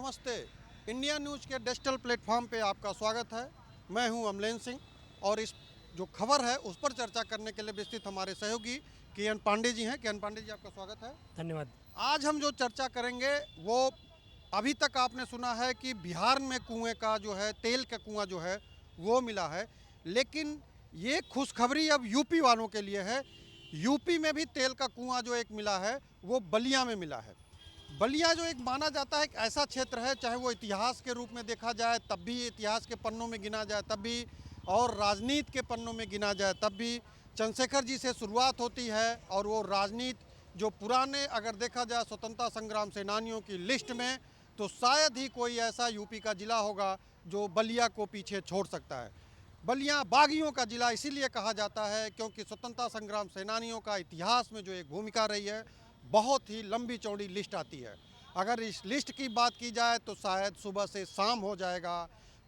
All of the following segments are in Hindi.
नमस्ते। इंडिया न्यूज़ के डिजिटल प्लेटफॉर्म पे आपका स्वागत है। मैं हूं अमलेन सिंह और इस जो खबर है उस पर चर्चा करने के लिए विस्तृत हमारे सहयोगी के.एन. पांडे जी हैं। के.एन. पांडे जी, आपका स्वागत है। धन्यवाद। आज हम जो चर्चा करेंगे वो अभी तक आपने सुना है कि बिहार में कुएं का जो है तेल का कुआं जो है वो मिला है, लेकिन ये खुशखबरी अब यूपी वालों के लिए है। यूपी में भी तेल का कुआं जो एक मिला है वो बलिया में मिला है। बलिया जो एक माना जाता है एक ऐसा क्षेत्र है, चाहे वो इतिहास के रूप में देखा जाए तब भी, इतिहास के पन्नों में गिना जाए तब भी, और राजनीति के पन्नों में गिना जाए तब भी। चंद्रशेखर जी से शुरुआत होती है और वो राजनीति जो पुराने अगर देखा जाए स्वतंत्रता संग्राम सेनानियों की लिस्ट में, तो शायद ही कोई ऐसा यूपी का ज़िला होगा जो बलिया को पीछे छोड़ सकता है। बलिया बागियों का ज़िला इसीलिए कहा जाता है क्योंकि स्वतंत्रता संग्राम सेनानियों का इतिहास में जो एक भूमिका रही है, बहुत ही लंबी चौड़ी लिस्ट आती है। अगर इस लिस्ट की बात की जाए तो शायद सुबह से शाम हो जाएगा,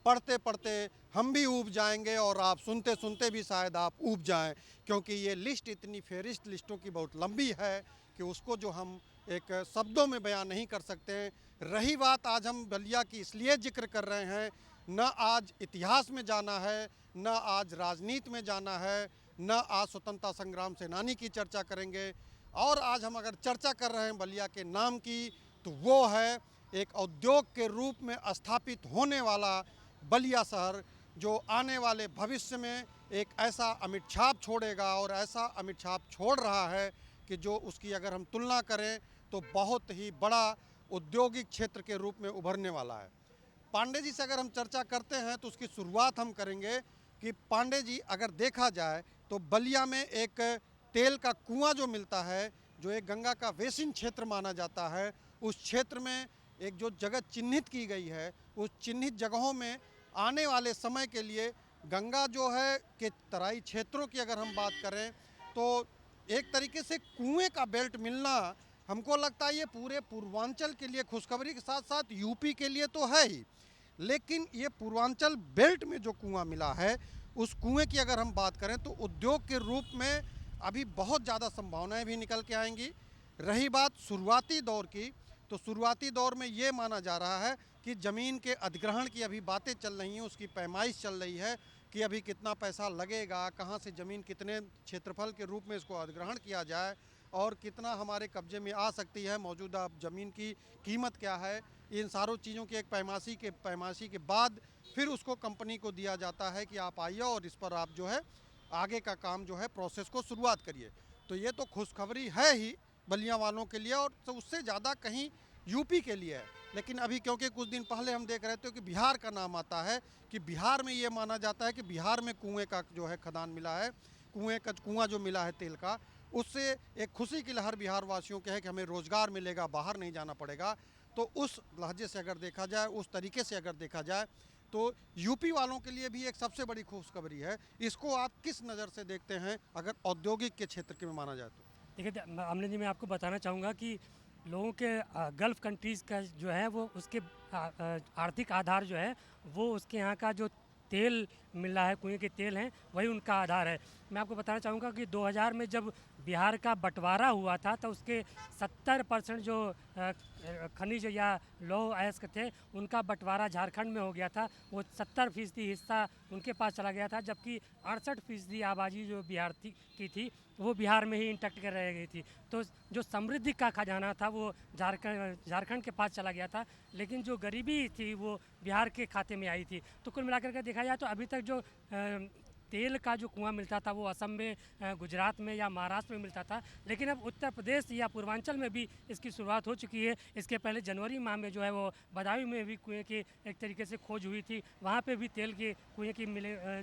पढ़ते पढ़ते हम भी ऊब जाएंगे और आप सुनते सुनते भी शायद आप ऊब जाएं, क्योंकि ये लिस्ट इतनी फेरिस्त लिस्टों की बहुत लंबी है कि उसको जो हम एक शब्दों में बयान नहीं कर सकते हैं। रही बात, आज हम बलिया की इसलिए जिक्र कर रहे हैं, न आज इतिहास में जाना है, न आज राजनीति में जाना है, न आज स्वतंत्रता संग्राम सेनानी की चर्चा करेंगे। और आज हम अगर चर्चा कर रहे हैं बलिया के नाम की, तो वो है एक उद्योग के रूप में स्थापित होने वाला बलिया शहर, जो आने वाले भविष्य में एक ऐसा अमिट छाप छोड़ेगा और ऐसा अमिट छाप छोड़ रहा है कि जो उसकी अगर हम तुलना करें तो बहुत ही बड़ा औद्योगिक क्षेत्र के रूप में उभरने वाला है। पांडे जी से अगर हम चर्चा करते हैं तो उसकी शुरुआत हम करेंगे कि पांडे जी, अगर देखा जाए तो बलिया में एक तेल का कुआं जो मिलता है, जो एक गंगा का बेसिन क्षेत्र माना जाता है, उस क्षेत्र में एक जो जगह चिन्हित की गई है, उस चिन्हित जगहों में आने वाले समय के लिए गंगा जो है के तराई क्षेत्रों की अगर हम बात करें तो एक तरीके से कुएं का बेल्ट मिलना, हमको लगता है ये पूरे पूर्वांचल के लिए खुशखबरी के साथ साथ यूपी के लिए तो है ही, लेकिन ये पूर्वांचल बेल्ट में जो कुआं मिला है, उस कुएं की अगर हम बात करें तो उद्योग के रूप में अभी बहुत ज़्यादा संभावनाएं भी निकल के आएंगी। रही बात शुरुआती दौर की, तो शुरुआती दौर में ये माना जा रहा है कि ज़मीन के अधिग्रहण की अभी बातें चल रही हैं, उसकी पैमाइश चल रही है कि अभी कितना पैसा लगेगा, कहाँ से ज़मीन कितने क्षेत्रफल के रूप में इसको अधिग्रहण किया जाए और कितना हमारे कब्जे में आ सकती है, मौजूदा ज़मीन की कीमत क्या है। इन सारों चीज़ों की एक पैमाइशी के बाद फिर उसको कंपनी को दिया जाता है कि आप आइए और इस पर आप जो है आगे का काम जो है प्रोसेस को शुरुआत करिए। तो ये तो खुशखबरी है ही बलिया वालों के लिए, और तो उससे ज़्यादा कहीं यूपी के लिए है। लेकिन अभी क्योंकि कुछ दिन पहले हम देख रहे थे कि बिहार का नाम आता है, कि बिहार में ये माना जाता है कि बिहार में कुएं का जो है खदान मिला है, कुआं जो मिला है तेल का, उससे एक खुशी की लहर बिहार वासियों के है कि हमें रोज़गार मिलेगा, बाहर नहीं जाना पड़ेगा। तो उस लहजे से अगर देखा जाए, उस तरीके से अगर देखा जाए, तो यूपी वालों के लिए भी एक सबसे बड़ी खुशखबरी है। इसको आप किस नज़र से देखते हैं अगर औद्योगिक के क्षेत्र के में माना जाए तो? देखिए आमने जी, मैं आपको बताना चाहूँगा कि लोगों के गल्फ़ कंट्रीज़ का जो है वो उसके आर्थिक आधार जो है वो उसके यहाँ का जो तेल मिल रहा है, कुएँ के तेल हैं, वही उनका आधार है। मैं आपको बताना चाहूँगा कि 2000 में जब बिहार का बँटवारा हुआ था तो उसके 70% जो खनिज या लौह अयस्क थे उनका बँटवारा झारखंड में हो गया था। वो 70% हिस्सा उनके पास चला गया था, जबकि 68% आबादी जो बिहार की थी वो बिहार में ही इंटैक्ट कर रह गई थी। तो जो समृद्धि का खजाना था वो झारखंड के पास चला गया था, लेकिन जो गरीबी थी वो बिहार के खाते में आई थी। तो कुल मिलाकर के देखा जाए तो अभी तक जो तेल का जो कुआं मिलता था वो असम में, गुजरात में या महाराष्ट्र में मिलता था, लेकिन अब उत्तर प्रदेश या पूर्वांचल में भी इसकी शुरुआत हो चुकी है। इसके पहले जनवरी माह में जो है वो बदायूं में भी कुएं की एक तरीके से खोज हुई थी, वहाँ पे भी तेल की कुएं की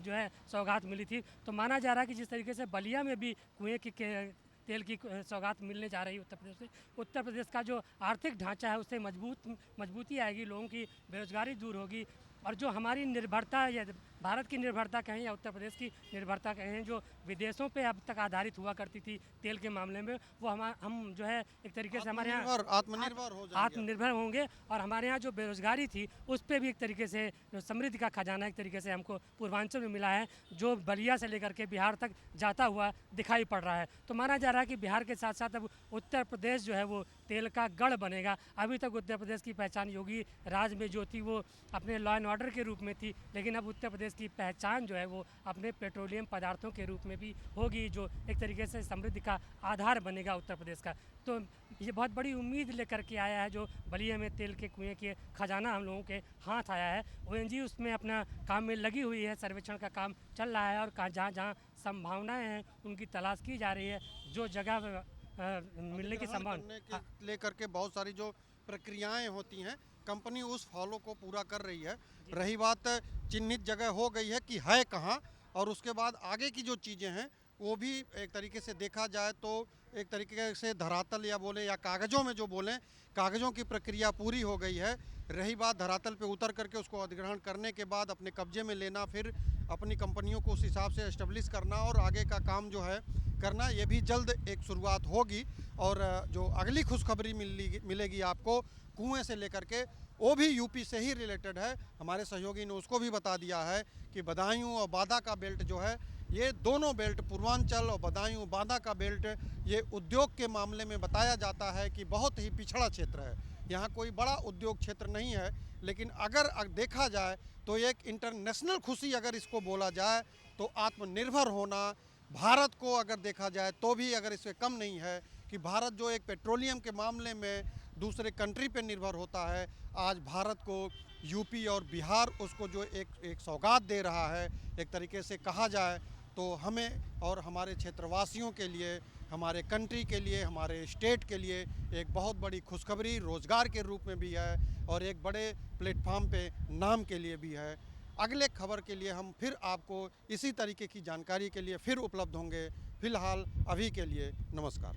जो है सौगात मिली थी। तो माना जा रहा है कि जिस तरीके से बलिया में भी कुएं की तेल की सौगात मिलने जा रही है उत्तर प्रदेश से, उत्तर प्रदेश का जो आर्थिक ढांचा है उससे मजबूती आएगी, लोगों की बेरोजगारी दूर होगी, और जो हमारी निर्भरता या भारत की निर्भरता कहें या उत्तर प्रदेश की निर्भरता कहें, जो विदेशों पे अब तक आधारित हुआ करती थी तेल के मामले में, वो हम जो है एक तरीके से हमारे यहाँ आत्मनिर्भर होंगे, और हमारे यहाँ जो बेरोजगारी थी उस पर भी एक तरीके से जो समृद्धि का खजाना एक तरीके से हमको पूर्वांचल में मिला है, जो बलिया से लेकर के बिहार तक जाता हुआ दिखाई पड़ रहा है। तो माना जा रहा है कि बिहार के साथ साथ अब उत्तर प्रदेश जो है वो तेल का गढ़ बनेगा। अभी तक उत्तर प्रदेश की पहचान योगी राज में जो थी वो अपने लॉ एंड ऑर्डर के रूप में थी, लेकिन अब उत्तर प्रदेश की पहचान जो है वो अपने पेट्रोलियम पदार्थों के रूप में भी होगी, जो एक तरीके से समृद्धि का आधार बनेगा उत्तर प्रदेश का। तो ये बहुत बड़ी उम्मीद लेकर के आया है जो बलिया में तेल के कुएं के खजाना हम लोगों के हाथ आया है। ओएनजी उसमें अपना काम में लगी हुई है, सर्वेक्षण का काम चल रहा है और जहाँ जहाँ संभावनाएं हैं उनकी तलाश की जा रही है। जो जगह मिलने की संभावना लेकर के बहुत सारी जो प्रक्रियाएं होती हैं कंपनी उस फॉलो को पूरा कर रही है। रही बात चिन्हित जगह हो गई है कि है कहाँ, और उसके बाद आगे की जो चीज़ें हैं वो भी एक तरीके से देखा जाए तो एक तरीके से धरातल या बोले या कागज़ों में जो बोलें, कागज़ों की प्रक्रिया पूरी हो गई है। रही बात धरातल पे उतर करके उसको अधिग्रहण करने के बाद अपने कब्जे में लेना, फिर अपनी कंपनियों को उस हिसाब से एस्टेब्लिश करना और आगे का काम जो है करना, ये भी जल्द एक शुरुआत होगी। और जो अगली खुशखबरी मिलेगी आपको कुएं से लेकर के, वो भी यूपी से ही रिलेटेड है। हमारे सहयोगी ने उसको भी बता दिया है कि बदायूं और बांदा का बेल्ट जो है, ये दोनों बेल्ट पूर्वांचल और बदायूं बांदा का बेल्ट, ये उद्योग के मामले में बताया जाता है कि बहुत ही पिछड़ा क्षेत्र है। यहाँ कोई बड़ा उद्योग क्षेत्र नहीं है, लेकिन अगर देखा जाए तो एक इंटरनेशनल खुशी अगर इसको बोला जाए तो आत्मनिर्भर होना भारत को अगर देखा जाए तो भी अगर इससे कम नहीं है कि भारत जो एक पेट्रोलियम के मामले में दूसरे कंट्री पे निर्भर होता है, आज भारत को यूपी और बिहार उसको जो एक सौगात दे रहा है, एक तरीके से कहा जाए तो हमें और हमारे क्षेत्रवासियों के लिए, हमारे कंट्री के लिए, हमारे स्टेट के लिए एक बहुत बड़ी खुशखबरी रोज़गार के रूप में भी है और एक बड़े प्लेटफॉर्म पे नाम के लिए भी है। अगले खबर के लिए हम फिर आपको इसी तरीके की जानकारी के लिए फिर उपलब्ध होंगे। फिलहाल अभी के लिए नमस्कार।